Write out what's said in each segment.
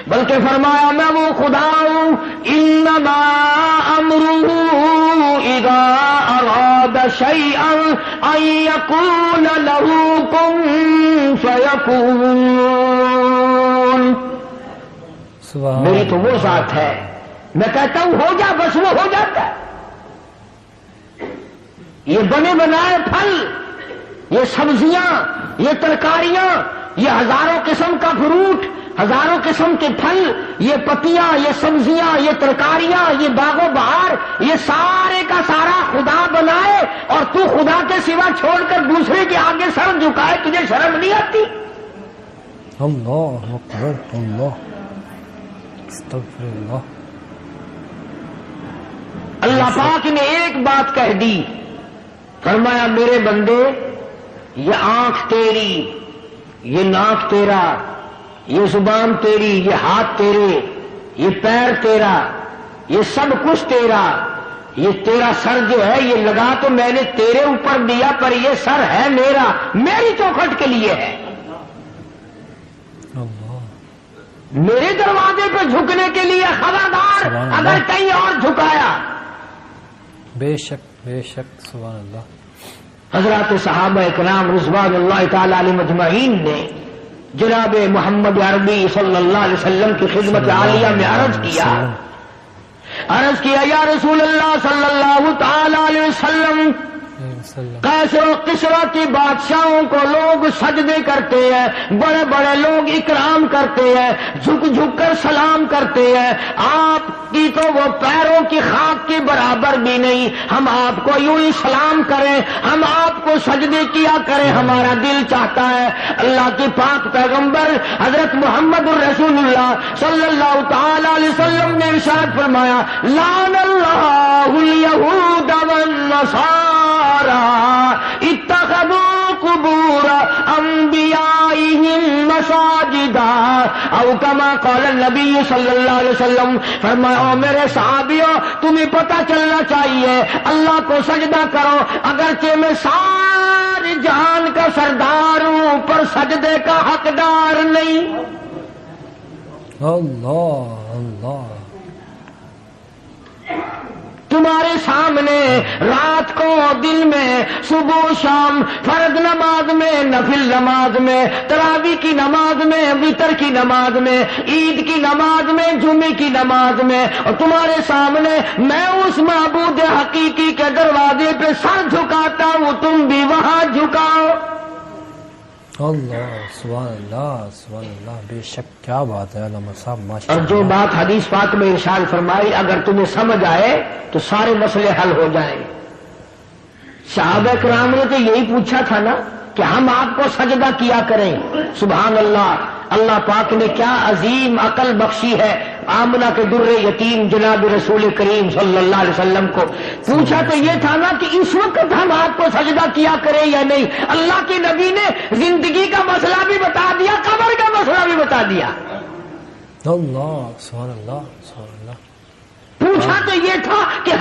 بلکہ فرمایا میں وہ خدا ہوں انما امرہ اذا اراد شیئا ان یقول لہ کن فیکون. میری تو وہ ذات ہے، میں کہتا ہوں ہو جا، بس وہ ہو جاتا ہے. یہ بنے بنائے پھل، یہ سبزیاں، یہ ترکاریاں، یہ ہزاروں قسم کا فروٹ، ہزاروں قسم کے پھل، یہ پتیاں، یہ سبزیاں، یہ ترکاریاں، یہ باغ و بہار، یہ سارے کا سارا خدا بنائے اور تو خدا کے سوا چھوڑ کر دوسرے کے آگے سر جھکائے، تجھے شرم نہیں آتی؟ اللہ اکبر، اللہ استغفر اللہ. اللہ پاک نے ایک بات کہہ دی، فرمایا میرے بندے یہ آنکھ تیری، یہ ناک تیرا، یہ زبان تیری، یہ ہاتھ تیرے، یہ پیر تیرا، یہ سب کچھ تیرا. یہ تیرا سر جو ہے یہ لگا تو میں نے تیرے اوپر دیا، پر یہ سر ہے میرا، میری چوکھٹ کے لیے ہے. میرے دروازے پہ جھکنے کے لیے. خبردار اگر کہیں اور جھکایا. بے شک بے شک، سبحان اللہ. حضرات صحابہ اکرام رضوان اللہ تعالی علیہم اجمعین نے جناب محمد عربی صلی اللہ علیہ وسلم کی خدمت عالیہ میں عرض کیا یا رسول اللہ صلی اللہ تعالی علیہ وسلم، قیصر و کسریٰ کی بادشاہوں کو لوگ سجدے کرتے ہیں، بڑے بڑے لوگ اکرام کرتے ہیں، جھک جھک کر سلام کرتے ہیں. آپ کی تو وہ پیروں کی خاک کے برابر بھی نہیں. ہم آپ کو یوں ہی سلام کریں، ہم آپ کو سجدے کیا کریں، ہمارا دل چاہتا ہے. اللہ کے پاک پیغمبر حضرت محمد الرسول اللہ صلی اللہ تعالی علیہ وسلم نے ارشاد فرمایا لعن اللہ الیہود والنصارى اتخذوا قبور انبیائهم مساجدا او کما قال النبی صلی اللہ علیہ وسلم. فرمایا میرے صحابیوں تمہیں پتہ چلنا چاہیے اللہ کو سجدہ کرو، اگرچہ میں ساری جہان کا سردار ہوں پر سجدے کا حقدار نہیں. اللہ اللہ. تمہارے سامنے رات کو دن میں صبح و شام فرض نماز میں نفل نماز میں تراویح کی نماز میں وتر کی نماز میں عید کی نماز میں جمعے کی نماز میں اور تمہارے سامنے میں اس معبود حقیقی کے دروازے پہ سر جھکاتا ہوں، تم بھی وہاں جھکاؤ. اللہ سبحان اللہ سبحان اللہ. بے شک کیا بات ہے علامہ صاحب، ماشاء اور اللہ. جو بات حدیث پاک میں ارشاد فرمائی اگر تمہیں سمجھ آئے تو سارے مسئلے حل ہو جائیں. صحابہ کرام نے تو یہی پوچھا تھا نا کہ ہم آپ کو سجدہ کیا کریں. سبحان اللہ. اللہ پاک نے کیا عظیم عقل بخشی ہے. آمنہ کے در یتیم جناب رسول کریم صلی اللہ علیہ وسلم کو پوچھا تو یہ تھا نا کہ اس وقت ہم آپ کو سجدہ کیا کریں یا نہیں. اللہ کے نبی نے زندگی کا مسئلہ بھی بتا دیا، قبر کا مسئلہ بھی بتا دیا. اللہ سبحان اللہ سبحان اللہ. پوچھا تو یہ تھا کہ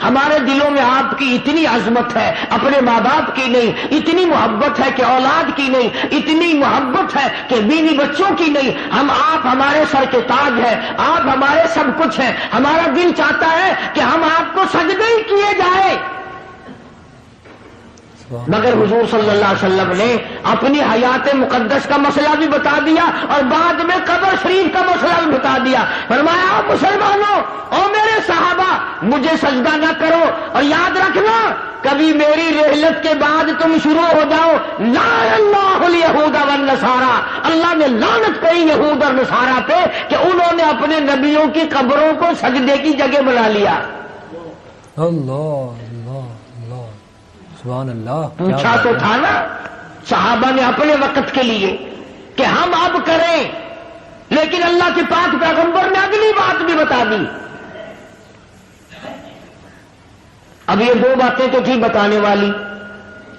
ہمارے دلوں میں آپ کی اتنی عظمت ہے، اپنے ماں باپ کی نہیں، اتنی محبت ہے کہ اولاد کی نہیں، اتنی محبت ہے کہ بیوی بچوں کی نہیں. آپ ہمارے سر کے تاج ہیں، آپ ہمارے سب کچھ ہیں. ہمارا دل چاہتا ہے کہ ہم آپ کو سجدے ہی کیے جائے. مگر حضور صلی اللہ علیہ وسلم نے اپنی حیات مقدس کا مسئلہ بھی بتا دیا اور بعد میں قبر شریف کا مسئلہ بھی بتا دیا. فرمایا مسلمانوں او میرے صحابہ مجھے سجدہ نہ کرو، اور یاد رکھنا کبھی میری رحلت کے بعد تم شروع ہو جاؤ لعن اللہ الیہود والنصارى، اللہ نے لعنت کری یہود اور نصارہ پہ کہ انہوں نے اپنے نبیوں کی قبروں کو سجدے کی جگہ بنا لیا. اللہ اللہ اللہ سبحان اللہ. پوچھا تو تھا نا صحابہ نے اپنے وقت کے لیے کہ ہم اب کریں، لیکن اللہ کے پاک پیغمبر نے اگلی بات بھی بتا دی. اب یہ دو باتیں تو تھی بتانے والی.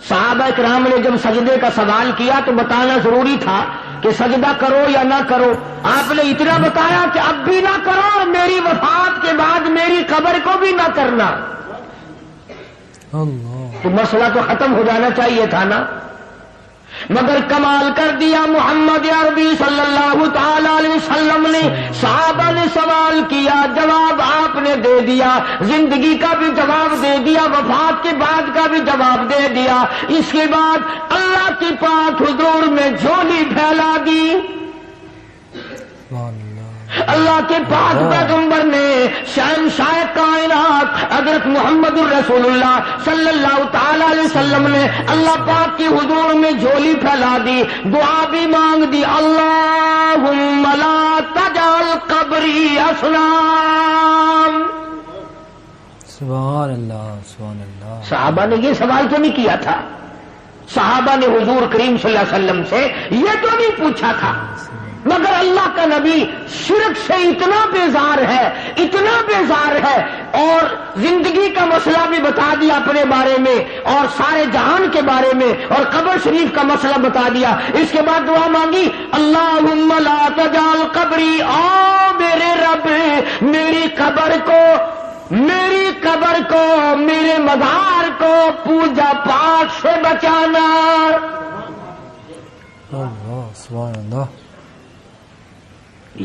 صحابہ کرام نے جب سجدے کا سوال کیا تو بتانا ضروری تھا کہ سجدہ کرو یا نہ کرو. آپ نے اتنا بتایا کہ اب بھی نہ کرو، میری وفات کے بعد میری قبر کو بھی نہ کرنا. اللہ تو مسئلہ تو ختم ہو جانا چاہیے تھا نا. مگر کمال کر دیا محمد عربی صلی اللہ تعالی علیہ وسلم نے. صحابہ نے سوال کیا، جواب آپ نے دے دیا، زندگی کا بھی جواب دے دیا، وفات کے بعد کا بھی جواب دے دیا. اس کے بعد اللہ کی پاک حضور میں جھولی پھیلا دی. اللہ کے پاک پیغمبر نے شہنشاہ کائنات حضرت محمد الرسول اللہ صلی اللہ تعالی علیہ وسلم نے اللہ پاک کی حضور میں جھولی پھیلا دی، دعا بھی مانگ دی، اللہم لا تجعل قبری اصنام. سبحان اللہ سبحان اللہ. صحابہ نے یہ سوال تو نہیں کیا تھا، صحابہ نے حضور کریم صلی اللہ علیہ وسلم سے یہ تو نہیں پوچھا تھا، مگر اللہ کا نبی شرک سے اتنا بیزار ہے، اتنا بیزار ہے، اور زندگی کا مسئلہ بھی بتا دیا اپنے بارے میں اور سارے جہان کے بارے میں، اور قبر شریف کا مسئلہ بتا دیا. اس کے بعد دعا مانگی، اللہم لا تجعل قبری، او میرے رب میری قبر کو، میرے مزار کو پوجا پاٹ سے بچانا. اللہ سبحان اللہ.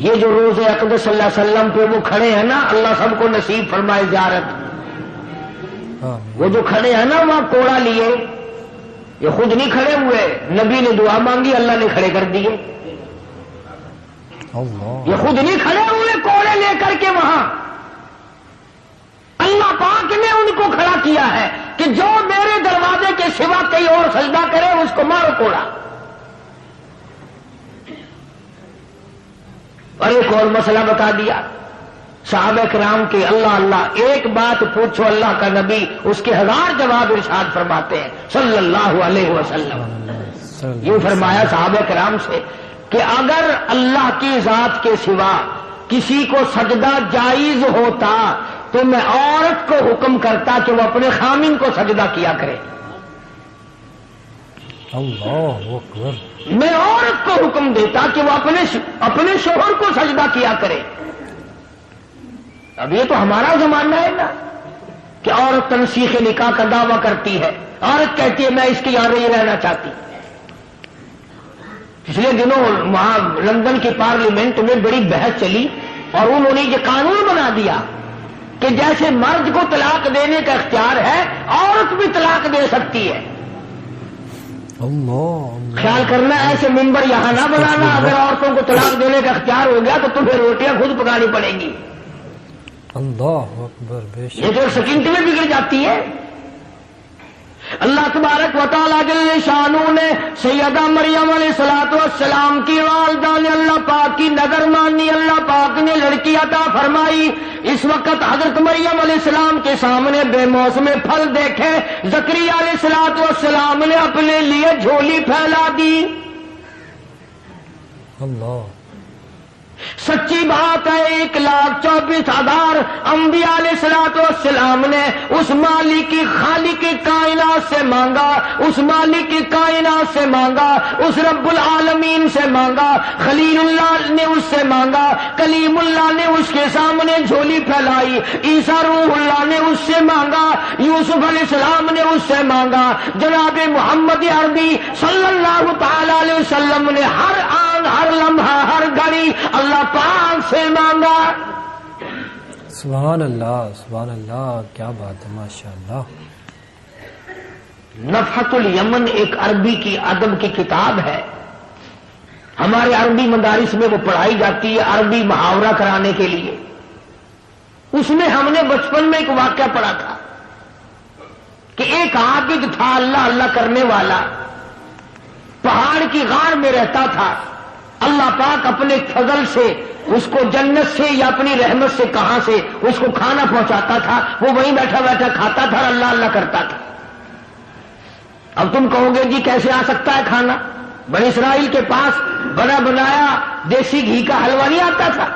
یہ جو روز اقدس صلی اللہ علیہ وسلم پہ وہ کھڑے ہیں نا، اللہ سب کو نصیب فرمائے زیارت. وہ جو کھڑے ہیں نا وہاں کوڑا لیے، یہ خود نہیں کھڑے ہوئے، نبی نے دعا مانگی اللہ نے کھڑے کر دیے. یہ خود نہیں کھڑے ہوئے کوڑے لے کر کے وہاں، اللہ پاک نے ان کو کھڑا کیا ہے کہ جو میرے دروازے کے سوا کئی اور سجدہ کرے اس کو مارو کوڑا. اور ایک اور مسئلہ بتا دیا صحابہ کرام کے، اللہ اللہ ایک بات پوچھو اللہ کا نبی اس کے 1000 جواب ارشاد فرماتے ہیں صلی اللہ علیہ وسلم. یہ فرمایا صحابہ کرام سے کہ اگر اللہ کی ذات کے سوا کسی کو سجدہ جائز ہوتا تو میں عورت کو حکم کرتا کہ وہ اپنے خامن کو سجدہ کیا کرے. اللہ اکبر. میں عورت کو حکم دیتا کہ وہ اپنے شوہر کو سجدہ کیا کرے. اب یہ تو ہمارا زمانہ ہے نا کہ عورت تنسیخ نکاح کا دعویٰ کرتی ہے، عورت کہتی ہے میں اس کی یہاں نہیں رہنا چاہتی. پچھلے دنوں وہاں لندن کی پارلیمنٹ میں بڑی بحث چلی اور انہوں نے یہ قانون بنا دیا کہ جیسے مرد کو طلاق دینے کا اختیار ہے عورت بھی طلاق دے سکتی ہے. اللہ خیال کرنا ایسے ممبر یہاں نہ بنانا، اگر عورتوں کو طلاق دینے کا اختیار ہو گیا تو تمہیں روٹیاں خود پکانی پڑیں گی. اللہ اکبر. بے شک یہ تو سیکنڈ میں بگڑ جاتی ہے. اللہ تبارک و تعالیٰ جل شانہ نے سیدہ مریم علیہ السلام کی والدہ نے اللہ پاک کی نظر مانی، اللہ پاک نے لڑکی عطا فرمائی. اس وقت حضرت مریم علیہ السلام کے سامنے بے موسم پھل دیکھے، زکریا علیہ السلام نے اپنے لیے جھولی پھیلا دی. اللہ سچی بات ہے 1,24,000 انبیاء علیہ السلام نے اس مالک کی خالق کائنات سے مانگا، اس مالک کی کائنات سے مانگا، اس رب العالمین سے مانگا. خلیل اللہ نے اس سے مانگا، کلیم اللہ نے اس کے سامنے جھولی پھیلائی، عیسیٰ روح اللہ نے اس سے مانگا، یوسف علیہ السلام نے اس سے مانگا، جناب محمد عربی صلی اللہ تعالی علیہ وسلم نے ہر آن ہر لمحہ ہر گھڑی اللہ پاک سے مانگا. سبحان اللہ سبحان اللہ. کیا بات ہے ماشاء اللہ. نفحت الیمن ایک عربی کی ادب کی کتاب ہے، ہمارے عربی مدارس میں وہ پڑھائی جاتی ہے عربی محاورہ کرانے کے لیے. اس میں ہم نے بچپن میں ایک واقعہ پڑھا تھا کہ ایک عابد تھا اللہ اللہ کرنے والا، پہاڑ کی غار میں رہتا تھا. اللہ پاک اپنے فضل سے اس کو جنت سے یا اپنی رحمت سے کہاں سے اس کو کھانا پہنچاتا تھا، وہ وہیں بیٹھا بیٹھا کھاتا تھا اور اللہ اللہ کرتا تھا. اب تم کہو گے جی کیسے آ سکتا ہے کھانا؟ بنی اسرائیل کے پاس بنا بنایا دیسی گھی کا حلوہ نہیں آتا تھا.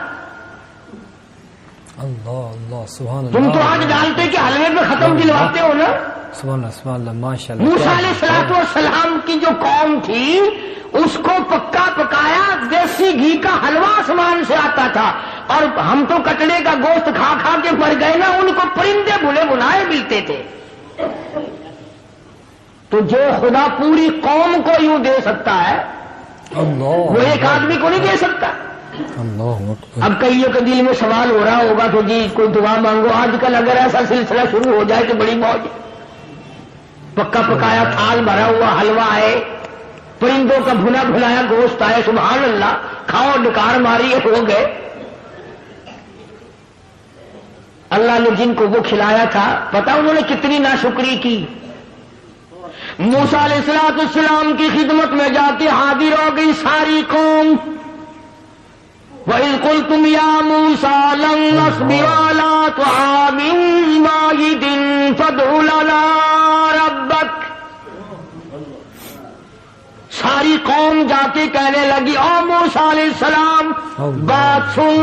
اللہ اللہ سبحان اللہ. تم تو آج ڈالتے کہ حلوے میں ختم دلواتے ہو نا. سبحان اللہ سبحان اللہ ماشاء اللہ. موسیٰ علیہ السلام کی جو قوم تھی اس کو پکا پکایا دیسی گھی کا حلوہ آسمان سے آتا تھا، اور ہم تو کٹڑے کا گوشت کھا کھا کے مر گئے نا، ان کو پرندے بھنے بنائے ملتے تھے. تو جو خدا پوری قوم کو یوں دے سکتا ہے وہ ایک آدمی کو نہیں دے سکتا. اب کئیوں کے دل میں سوال ہو رہا ہوگا کہ جی کوئی دعا مانگو. آج کل اگر ایسا سلسلہ شروع ہو جائے تو بڑی موج. پکا پکایا تھال بھرا ہوا حلوہ آئے, پرندوں کا بھنا بھلایا گوشت آئے, سبحان اللہ, کھاؤ ڈکار ماری ہو گئے. اللہ نے جن کو وہ کھلایا تھا پتا انہوں نے کتنی ناشکری کی. موسیٰ علیہ السلام کی خدمت میں جاتے حاضر ہو گئی ساری قوم. وَإِذْ قُلْتُمْ يَا مُوسَىٰ لَن نَّصْبِرَ عَلَىٰ طَعَامٍ وَاحِدٍ فَادْعُ لَنَا رَبَّكَ. ساری قوم جا کے کہنے لگی او موسیٰ علیہ السلام بات سن,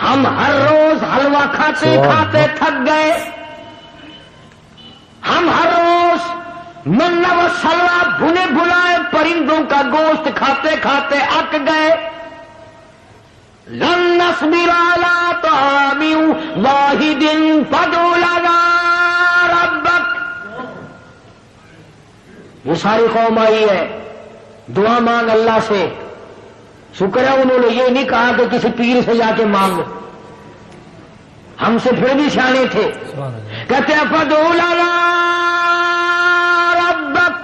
ہم ہر روز حلوہ کھاتے کھاتے تھک گئے, ہم ہر روز منہ و سلوہ بھنے بھلائے پرندوں کا گوشت کھاتے کھاتے اک گئے. لن نصبر علی طعام واحد فادع لنا ربک. یہ ساری قوم آئی ہے, دعا مانگ اللہ سے. شکر ہے انہوں نے یہ نہیں کہا کہ کسی پیر سے جا کے مانگ, ہم سے پھر بھی سیانے تھے. کہتے ہیں فادع لنا ربک,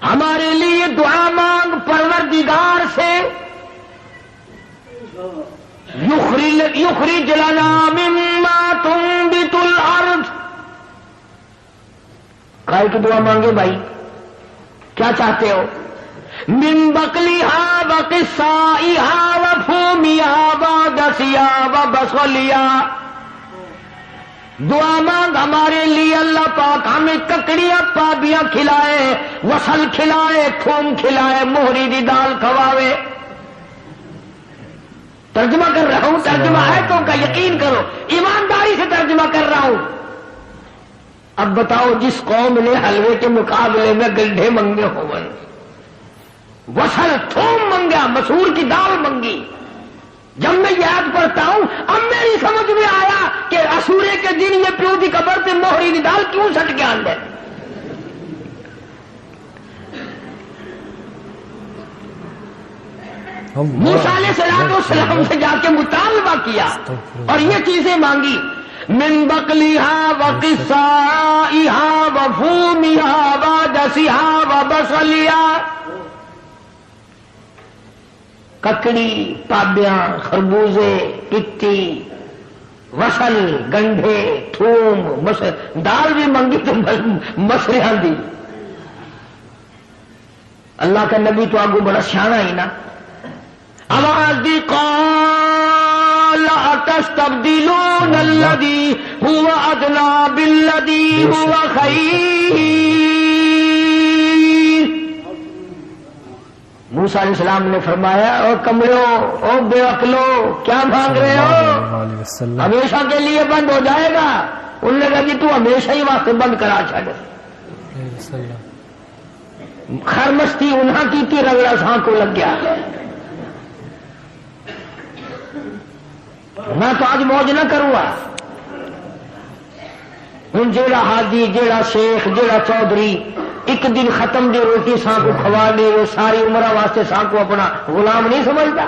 ہمارے لیے دعا مانگ پروردگار سے. یخرج لنا مما تنبت الارض. کائے کی دعا مانگے بھائی, کیا چاہتے ہو؟ من بقلها وقصائها وفومها ودسیها وبصلیها. دعا مانگ ہمارے لیے اللہ پاک ہمیں ککڑیاں پابیاں کھلائے, وصل کھلائے, تھوم کھلائے, موہری دی دال کھواوے. ترجمہ کر رہا ہوں, ترجمہ ہے تو کا یقین کرو, ایمانداری سے ترجمہ کر رہا ہوں. اب بتاؤ جس قوم نے حلوے کے مقابلے میں گڈھے منگے ہوں, وصل تھوم منگا, مسور کی دال منگی. جب میں یاد پڑھتا ہوں اب میری سمجھ میں آیا کہ اسورے کے دن یہ پیو کی قبر پہ موہری کی دال کیوں سٹ کے آن دے. موسیٰ علیہ السلام سے جا کے مطالبہ کیا اور یہ چیزیں مانگی. من بقلیہا وقصائہا وفومہا ودسیہا وبصلیہا. ککڑی, پابیاں, خربوزے, پتی, وصل, گنڈھے, تھوم, دال بھی منگی تو مسریاں دی. اللہ کا نبی تو آگو بڑا سیانا ہی نا. آواز دی قال اتستبدلون الذی هو ادنی بالذی هو خیر. موسیٰ علیہ السلام نے فرمایا او کمرو, او بے عقلو, کیا مانگ رہے ہو؟ ہمیشہ کے لیے بند ہو جائے گا. انہوں نے کہا کہ تو ہمیشہ ہی واسطے بند کرا چھڑ. خرمستی انہاں کی تھی, رگڑا ساں کو لگ گیا. میں تو آج موج نہ کروں گا. ہوں جیڑا حاجی, جیڑا شیخ, جیڑا چودھری ایک دن ختم دی روٹی ساں کو کھوا دے, وہ ساری عمر واسطے ساں کو اپنا غلام نہیں سمجھتا.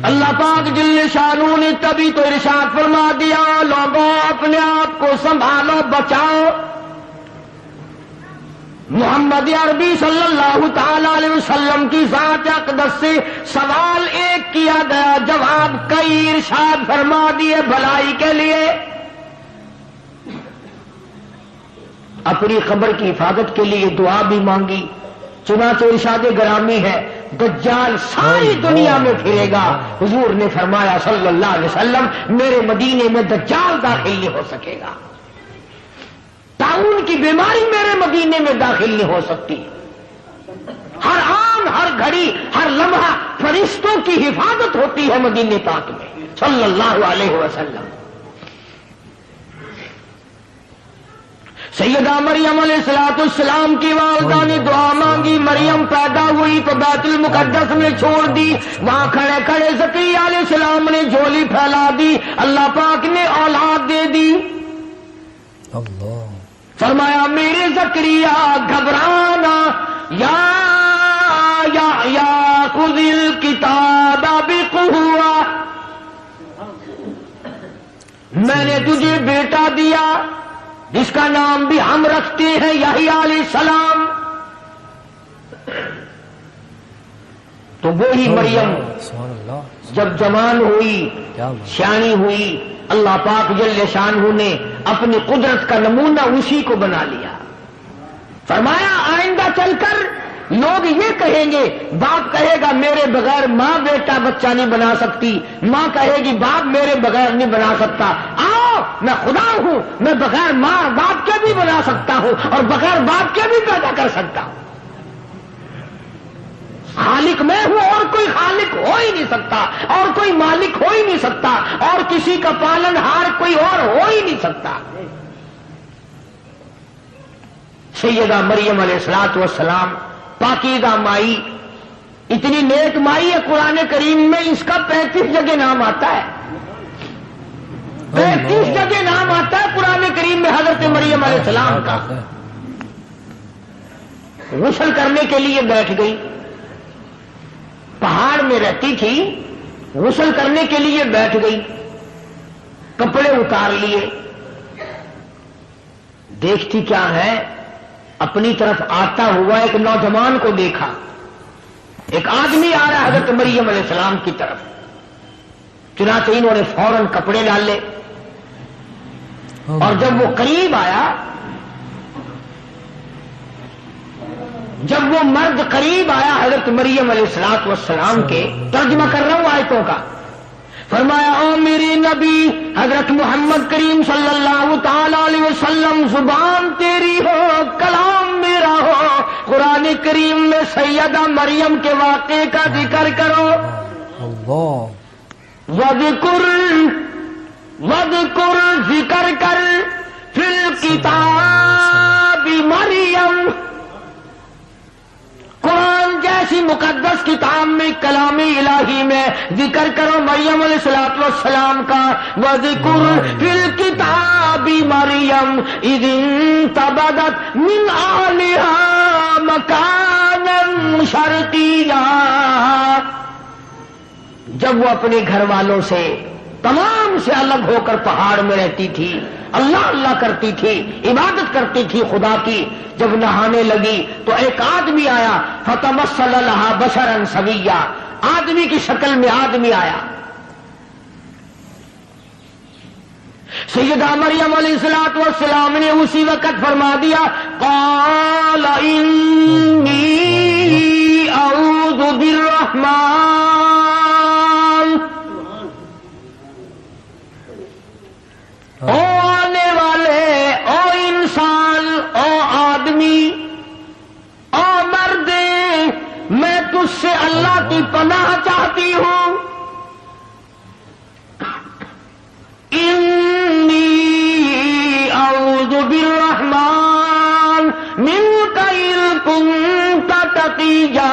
اللہ پاک جل شانہ نے تبھی تو ارشاد فرما دیا لوگوں اپنے آپ کو سنبھالو, بچاؤ. محمد عربی صلی اللہ تعالی علیہ وسلم کی ذات اقدس سے سوال ایک کیا گیا, جواب کئی ارشاد فرما دیے بھلائی کے لیے. اپنی قبر کی حفاظت کے لیے دعا بھی مانگی. چنانچہ ارشاد گرامی ہے دجال ساری دنیا میں پھرے گا. حضور نے فرمایا صلی اللہ علیہ وسلم میرے مدینے میں دجال داخل نہیں ہو سکے گا. طاعون کی بیماری میرے مدینے میں داخل نہیں ہو سکتی. ہر آن, ہر گھڑی, ہر لمحہ فرشتوں کی حفاظت ہوتی ہے مدینے پاک میں صلی اللہ علیہ وسلم. سیدہ مریم علیہ السلام کی والدہ نے دعا مانگی. مریم پیدا ہوئی تو بیت المقدس میں چھوڑ دی. وہاں کھڑے کھڑے زکریا علیہ السلام نے جھولی پھیلا دی. اللہ پاک نے اولاد دے دی. اللہ فرمایا میرے زکریا گھبرانا یا خذ الکتاب بقوہ، میں نے تجھے بیٹا دیا جس کا نام بھی ہم رکھتے ہیں یحییٰ علیہ السلام. تو وہی مریم سبحان اللہ جب جوان ہوئی، کیا بات. سیانی ہوئی، اللہ پاک جل شانہ نے اپنی قدرت کا نمونہ اسی کو بنا لیا. فرمایا آئندہ چل کر لوگ یہ کہیں گے، باپ کہے گا میرے بغیر ماں بیٹا بچہ نہیں بنا سکتی، ماں کہے گی باپ میرے بغیر نہیں بنا سکتا. آؤ میں خدا ہوں، میں بغیر ماں باپ کے بھی بنا سکتا ہوں اور بغیر باپ کے بھی پیدا کر سکتا ہوں. خالق میں ہوں اور کوئی خالق ہو ہی نہیں سکتا، اور کوئی مالک ہو ہی نہیں سکتا، اور کسی کا پالن ہار کوئی اور ہو ہی نہیں سکتا. سیدہ مریم علیہ الصلوۃ والسلام پاکیزہ مائی، اتنی نیک مائی ہے، قرآن کریم میں اس کا 35 جگہ نام آتا ہے. 35 جگہ نام آتا ہے قرآن کریم میں حضرت مریم علیہ السلام کا. غسل کرنے کے لیے بیٹھ گئی، پہاڑ میں رہتی تھی، غسل کرنے کے لیے بیٹھ گئی، کپڑے اتار لیے، دیکھتی کیا ہے، اپنی طرف آتا ہوا ایک نوجوان کو دیکھا. ایک آدمی آ رہا ہے حضرت مریم علیہ السلام کی طرف. چنانچہ انہوں نے فوراً کپڑے ڈالے، اور جب وہ قریب آیا، جب وہ مرد قریب آیا حضرت مریم علیہ الصلوۃ والسلام کے، ترجمہ کر رہا ہوں آیتوں کا، فرمایا او میری نبی حضرت محمد کریم صلی اللہ تعالی علیہ وسلم، زبان تیری ہو کلام میرا ہو، قرآن کریم میں سیدہ مریم کے واقعے کا ذکر کرو. اللہ وذکر ذکر کر فی الکتاب مریم، قرآن جیسی مقدس کتاب میں، کلام الہی میں ذکر کرو مریم علیہ الصلوۃ والسلام کا. وذکر فی الکتاب مریم اذ انتبذت من اہلہا مکانا شرقیا، جب وہ اپنے گھر والوں سے تمام سے الگ ہو کر پہاڑ میں رہتی تھی، اللہ اللہ کرتی تھی، عبادت کرتی تھی خدا کی. جب نہانے لگی تو ایک آدمی آیا، فتمثل لها بشرا سویا، آدمی کی شکل میں آدمی آیا. سیدہ مریم علیہ الصلوۃ والسلام نے اسی وقت فرما دیا، قال انی اعوذ بالرحمن، او آنے والے، او انسان، او آدمی، او مرد، میں تجھ سے اللہ کی پناہ چاہتی ہوں. انی اعوذ بالرحمن منک ان کنت تقیا،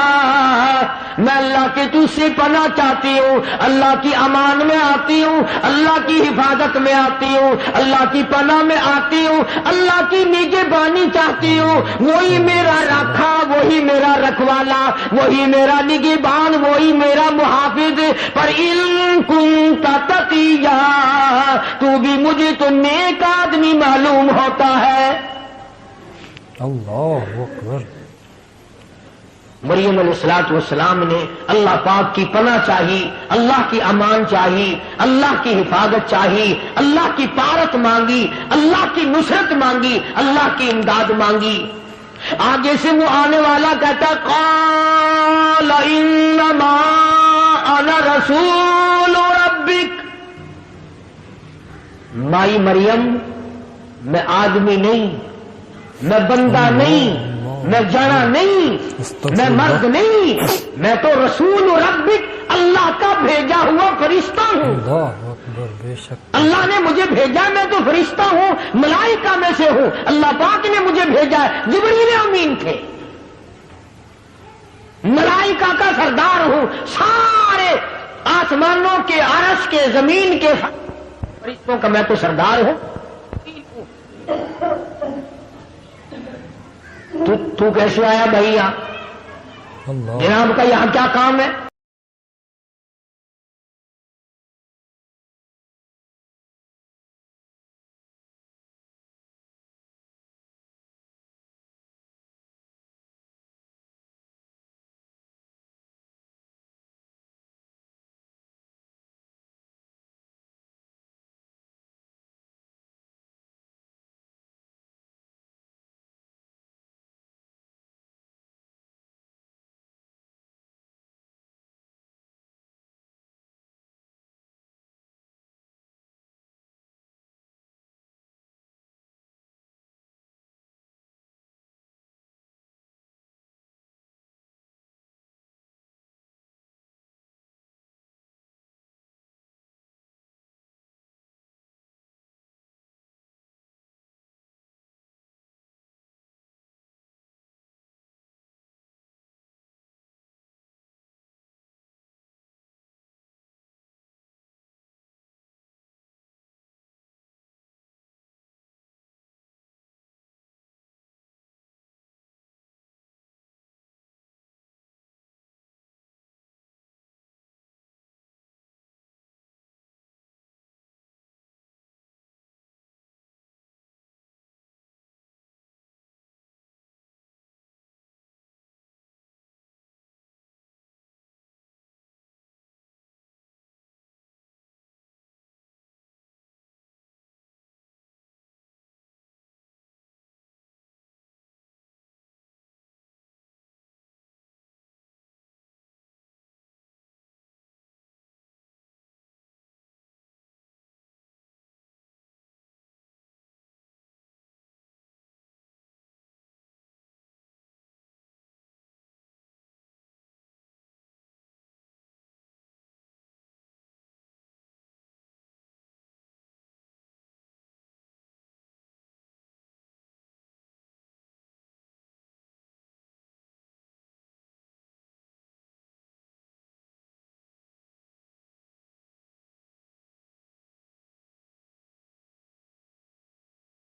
میں اللہ کے تجھ سے پناہ چاہتی ہوں، اللہ کی امان میں آتی ہوں، اللہ کی حفاظت میں آتی ہوں، اللہ کی پناہ میں آتی ہوں، اللہ کی نگہبانی چاہتی ہوں. وہی میرا رکھا، وہی میرا رکھوالا، وہی میرا نگہبان، وہی میرا محافظ. پر ان کنت تقیا، تو بھی مجھے تو نیک آدمی معلوم ہوتا ہے. اللہ اکبر. مریم علیہ الصلوۃ والسلام نے اللہ پاک کی پناہ چاہی، اللہ کی امان چاہی، اللہ کی حفاظت چاہی، اللہ کی پارت مانگی، اللہ کی نصرت مانگی، اللہ کی امداد مانگی. آگے سے وہ آنے والا کہتا، قال انما انا رسول ربک، مائی مریم میں آدمی نہیں، میں بندہ نہیں، میں جنا نہیں، میں مرد نہیں، میں تو رسول ربک، اللہ کا بھیجا ہوا فرشتہ ہوں. اللہ اکبر. بے شک اللہ نے مجھے بھیجا، میں تو فرشتہ ہوں، ملائکہ میں سے ہوں، اللہ پاک نے مجھے بھیجا ہے. جبریل امین تھے، ملائکہ کا سردار ہوں، سارے آسمانوں کے، عرش کے، زمین کے فرشتوں کا میں تو سردار ہوں. تو کیسے آیا بھائی یہاں؟ اللہ جناب کا یہاں کیا کام ہے؟